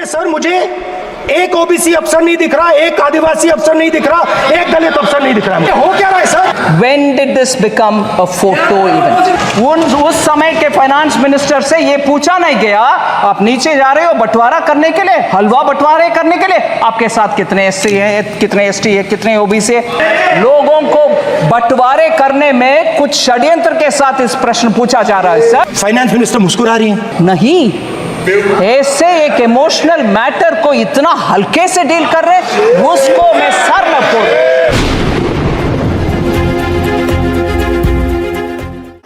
Sir मुझे एक OBC अफसर नहीं दिख रहा, एक आदिवासी अफसर नहीं दिख रहा, एक दलित अफसर नहीं दिख रहा। हो क्या रहा है sir? When did this become a photo event? उस समय के फाइनेंस मिनिस्टर से ये पूछा नहीं गया, आप नीचे जा रहे हो बंटवारा करने के लिए, हलवा बंटवारे करने के लिए, आपके साथ कितने एससी हैं, कितने एसटी है, कितने ओबीसी है। लोगों को बंटवारे करने में कुछ षड्यंत्र के साथ इस प्रश्न पूछा जा रहा है सर। फाइनेंस मिनिस्टर मुस्कुरा रही है। नहीं, ऐसे एक इमोशनल मैटर को इतना हल्के से डील कर रहे, उसको मैं सर न फोड़।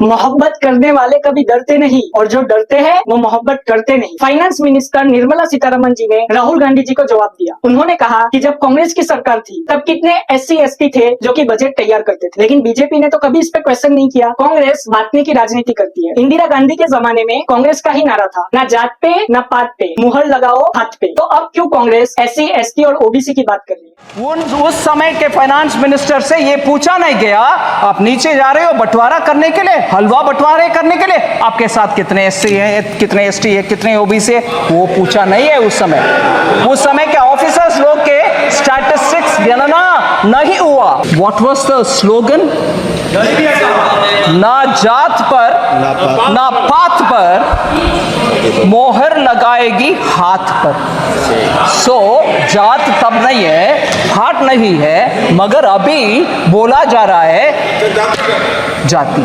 मोहब्बत करने वाले कभी डरते नहीं और जो डरते हैं वो मोहब्बत करते नहीं। फाइनेंस मिनिस्टर निर्मला सीतारमण जी ने राहुल गांधी जी को जवाब दिया। उन्होंने कहा कि जब कांग्रेस की सरकार थी तब कितने एससी एसटी थे जो कि बजट तैयार करते थे, लेकिन बीजेपी ने तो कभी इस पे क्वेश्चन नहीं किया। कांग्रेस बांटने की राजनीति करती है। इंदिरा गांधी के जमाने में कांग्रेस का ही नारा था, ना जात पे ना पात पे, मुहर लगाओ हाथ पे। तो अब क्यों कांग्रेस एससी एसटी और ओबीसी की बात कर रही है? उस समय के फाइनेंस मिनिस्टर से ये पूछा नहीं गया, आप नीचे जा रहे हो बंटवारा करने के लिए, हलवा बंटवारे करने के लिए, आपके साथ कितने एससी हैं, कितने एसटी है, कितने ओबीसी है, वो पूछा नहीं है। उस समय के ऑफिसर्स लोग के स्टैटिस्टिक्स गणना नहीं हुआ। What was the slogan? ना जात पर ना पात पर, मोहर लगाएगी हाथ पर। सो जात तब नहीं है, हाथ नहीं है, मगर अभी बोला जा रहा है जाति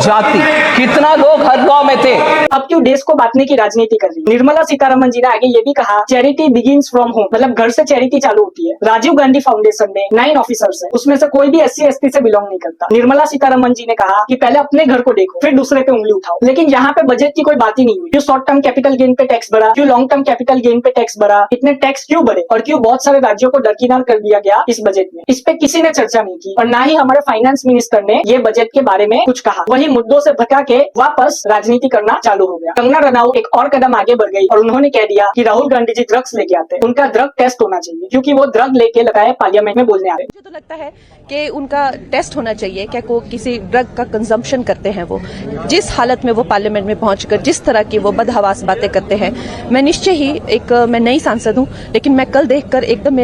जाति। कितना लोग हर गांव में थे। अब क्यों देश को बांटने की राजनीति कर रही है? निर्मला सीतारमण जी ने आगे ये भी कहा, चैरिटी बिगिंस फ्रॉम होम, मतलब घर से चैरिटी चालू होती है। राजीव गांधी फाउंडेशन में 9 ऑफिसर्स है, उसमें से कोई भी एससी एसटी से बिलोंग नहीं करता। निर्मला सीतारमण जी ने कहा कि पहले अपने घर को देखो फिर दूसरे पे उंगली उठाओ। लेकिन यहाँ पे बजट की कोई बात ही नहीं हुई। क्यों शॉर्ट टर्म कैपिटल गेन पे टैक्स बढ़ा, क्यों लॉन्ग टर्म कैपिटल गेन पे टैक्स बढ़ा, इतने टैक्स क्यों बढ़े और क्यों बहुत सारे राज्यों को दरकिनार कर दिया गया इस बजट में? इस पे किसी ने चर्चा नहीं की और ना ही हमारे फाइनेंस मिनिस्टर ने ये बजट के बारे में कुछ कहा। वही मुद्दों से भटका के वापस राजनीति करना चालू हो गया। कंगना रनाउत एक और कदम आगे बढ़ गई और उन्होंने कह दिया कि राहुल गांधी जी ड्रग्स लेके आते हैं, उनका ड्रग टेस्ट होना चाहिए, क्योंकि वो ड्रग लेके लगाए पार्लियामेंट में बोलने आ रहे। मुझे तो लगता है कि उनका टेस्ट होना चाहिए, क्या को किसी ड्रग का कंजम्पशन करते हैं वो, जिस हालत में वो पार्लियामेंट में पहुंचकर जिस तरह की वो बदहवास बातें करते हैं। मैं निश्चय ही मैं नई सांसद हूं, लेकिन मैं कल देखकर एकदम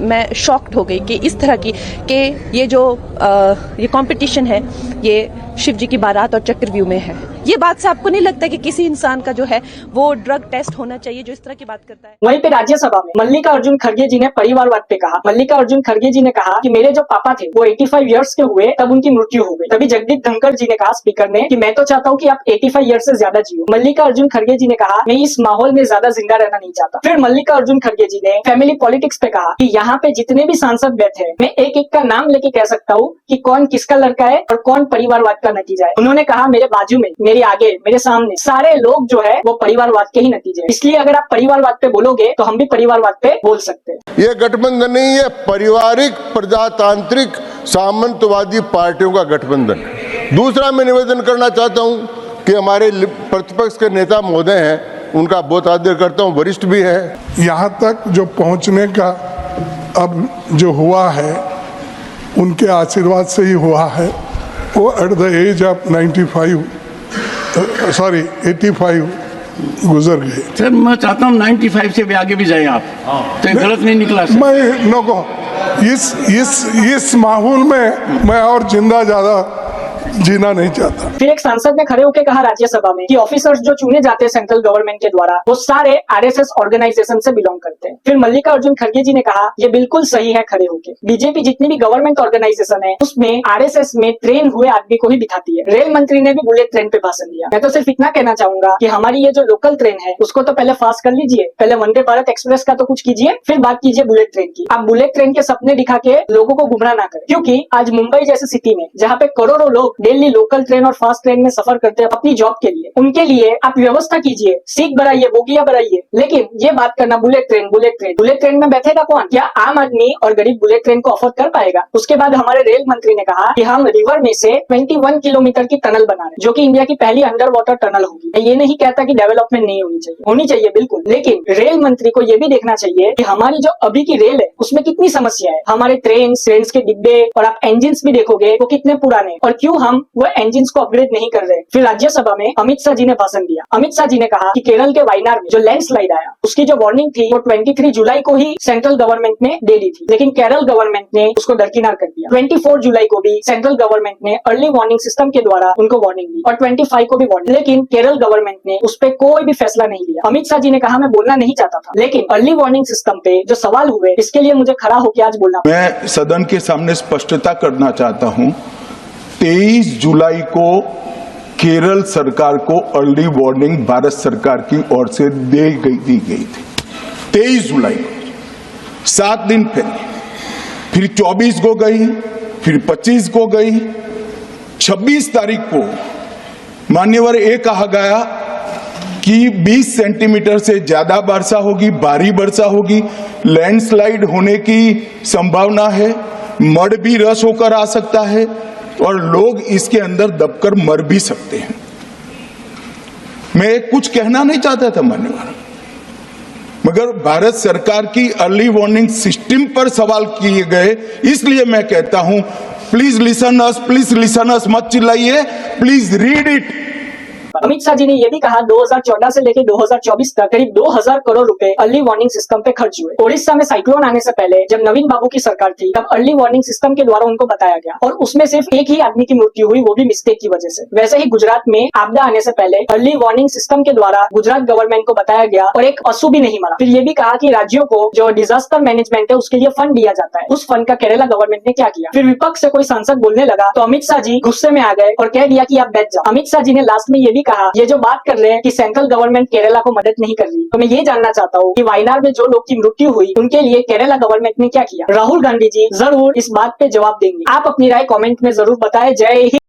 मैं शॉक्ड हो गई कि इस तरह की कि ये जो ये कंपटीशन है ये शिव जी की बारात और चक्रव्यूह में है। ये बात से आपको नहीं लगता कि किसी इंसान का जो है वो ड्रग टेस्ट होना चाहिए जो इस तरह की बात करता है? वहीं पे राज्यसभा में मल्लिकार्जुन खड़गे जी ने परिवारवाद पे कहा। मल्लिकार्जुन खड़गे जी ने कहा कि मेरे जो पापा थे वो 85 इयर्स के हुए तब उनकी मृत्यु हो गई। तभी जगदीप धनखड़ जी ने कहा स्पीकर ने कि मैं तो चाहता हूँ कि आप 85 इयर्स से ज्यादा जियो। मल्लिकार्जुन खड़गे जी ने कहा मैं इस माहौल में ज्यादा जिंदा रहना नहीं चाहता। फिर मल्लिकार्जुन खड़गे जी ने फैमिली पॉलिटिक्स पे कहा कि यहाँ पे जितने भी सांसद बैठे हैं मैं एक एक का नाम लेके कह सकता हूँ कि कौन किसका लड़का है और कौन परिवारवाद का नतीजा है। उन्होंने कहा मेरे बाजू में, मेरे आगे, मेरे सामने सारे लोग जो है वो परिवारवाद के ही नतीजे हैं। इसलिए अगर आप परिवारवाद पे बोलोगे तो हम भी परिवारवाद पे बोल सकते हैं। ये गठबंधन नहीं है, पारिवारिक प्रजातांत्रिक सामंतवादी पार्टियों का गठबंधन। दूसरा मैं निवेदन करना चाहता हूं कि हमारे प्रतिपक्ष के नेता महोदय हैं, उनका बहुत आदर करता हूं, वरिष्ठ भी है। यहाँ तक जो पहुँचने का अब जो हुआ है उनके आशीर्वाद से ही हुआ है। वो एट द एज ऑफ 85 गुजर गए। सर मैं चाहता हूँ 95 से भी आगे भी जाए आप, तो गलत नहीं निकला सर। मैं नो इस माहौल में मैं और जिंदा ज्यादा जीना नहीं चाहता। फिर एक सांसद ने खड़े होकर कहा राज्यसभा में कि ऑफिसर्स जो चुने जाते हैं सेंट्रल गवर्नमेंट के द्वारा वो सारे आरएसएस ऑर्गेनाइजेशन से बिलोंग करते हैं। फिर मल्लिकार्जुन खड़गे जी ने कहा ये बिल्कुल सही है खड़े होके। बीजेपी जितनी भी गवर्नमेंट ऑर्गेनाइजेशन है उसमें आरएसएस में ट्रेन हुए आदमी को ही बिठाती है। रेल मंत्री ने भी बुलेट ट्रेन पे भाषण दिया। मैं तो सिर्फ इतना कहना चाहूंगा कि हमारी ये जो लोकल ट्रेन है उसको तो पहले फास्ट कर लीजिए, पहले वंदे भारत एक्सप्रेस का तो कुछ कीजिए, फिर बात कीजिए बुलेट ट्रेन की। आप बुलेट ट्रेन के सपने दिखा के लोगों को गुमराह ना करें, क्योंकि आज मुंबई जैसी सिटी में जहाँ पे करोड़ों लोग डेली लोकल ट्रेन और फास्ट ट्रेन में सफर करते हैं अपनी जॉब के लिए, उनके लिए आप व्यवस्था कीजिए, सीट बढ़ाइए, बोगियां बढ़ाइए। लेकिन ये बात करना बुलेट ट्रेन में बैठेगा कौन? क्या आम आदमी और गरीब बुलेट ट्रेन को अफोर्ड कर पाएगा? उसके बाद हमारे रेल मंत्री ने कहा कि हम रिवर में से 21 किलोमीटर की टनल बना रहे हैं, जो कि इंडिया की पहली अंडर वाटर टनल होगी। मैं ये नहीं कहता कि डेवलपमेंट नहीं होनी चाहिए बिल्कुल, लेकिन रेल मंत्री को ये भी देखना चाहिए कि हमारी जो अभी की रेल है उसमें कितनी समस्या है। हमारे ट्रेन के डिब्बे और आप इंजिन भी देखोगे वो कितने पुराने, और क्यों हम हम वो इंजन को अपग्रेड नहीं कर रहे। फिर राज्यसभा में अमित शाह जी ने भाषण दिया। अमित शाह जी ने कहा कि केरल के वायनाड में जो लैंडस्लाइड आया उसकी जो वार्निंग थी वो 23 जुलाई को ही सेंट्रल गवर्नमेंट ने दे दी थी, लेकिन केरल गवर्नमेंट ने उसको दरकिनार कर दिया। 24 जुलाई को भी सेंट्रल गवर्नमेंट ने अर्ली वार्निंग सिस्टम के द्वारा उनको वार्निंग दी और 25 को भी वार्निंग, लेकिन केरल गवर्नमेंट ने उस पर कोई भी फैसला नहीं लिया। अमित शाह जी ने कहा मैं बोलना नहीं चाहता था, लेकिन अर्ली वार्निंग सिस्टम पे जो सवाल हुए इसके लिए मुझे खड़ा होकर आज बोलना। मैं सदन के सामने स्पष्टता करना चाहता हूं, 23 जुलाई को केरल सरकार को अर्ली वार्निंग भारत सरकार की ओर से दी गई थी। 23 जुलाई को 7 दिन पहले, फिर 24 को गई, फिर 25 को गई, 26 तारीख को मान्यवर ये कहा गया कि 20 सेंटीमीटर से ज्यादा वर्षा होगी, भारी वर्षा होगी, लैंडस्लाइड होने की संभावना है, मड भी रस होकर आ सकता है और लोग इसके अंदर दबकर मर भी सकते हैं। मैं कुछ कहना नहीं चाहता था मान्यवर, मगर भारत सरकार की अर्ली वार्निंग सिस्टम पर सवाल किए गए, इसलिए मैं कहता हूं प्लीज लिसन अस, मत चिल्लाइए, please read it. Amit Shah ji ने यह भी कहा 2014 से लेकर 2024 तक करीब 2000 करोड़ रुपए अर्ली वार्निंग सिस्टम पे खर्च हुए। ओडिशा में साइक्लोन आने से पहले जब नवीन बाबू की सरकार थी तब अर्ली वार्निंग सिस्टम के द्वारा उनको बताया गया और उसमें सिर्फ एक ही आदमी की मृत्यु हुई, वो भी मिस्टेक की वजह से। वैसे ही गुजरात में आपदा आने से पहले अर्ली वार्निंग सिस्टम के द्वारा गुजरात गवर्नमेंट को बताया गया और एक पशु भी नहीं मरा। फिर ये भी कहा कि राज्यों को जो डिजास्टर मैनेजमेंट है उसके लिए फंड दिया जाता है, उस फंड का केरला गवर्नमेंट ने क्या किया। फिर विपक्ष से कोई सांसद बोलने लगा तो अमित शाह जी गुस्से में आ गए और कह दिया कि आप बैठ जाओ। अमित शाह जी ने लास्ट में ये भी कहा, ये जो बात कर रहे हैं कि सेंट्रल गवर्नमेंट केरला को मदद नहीं कर रही, तो मैं ये जानना चाहता हूँ कि वायनाड में जो लोग की मृत्यु हुई उनके लिए केरला गवर्नमेंट ने क्या किया। राहुल गांधी जी जरूर इस बात पे जवाब देंगे। आप अपनी राय कमेंट में जरूर बताएं। जय हिंद।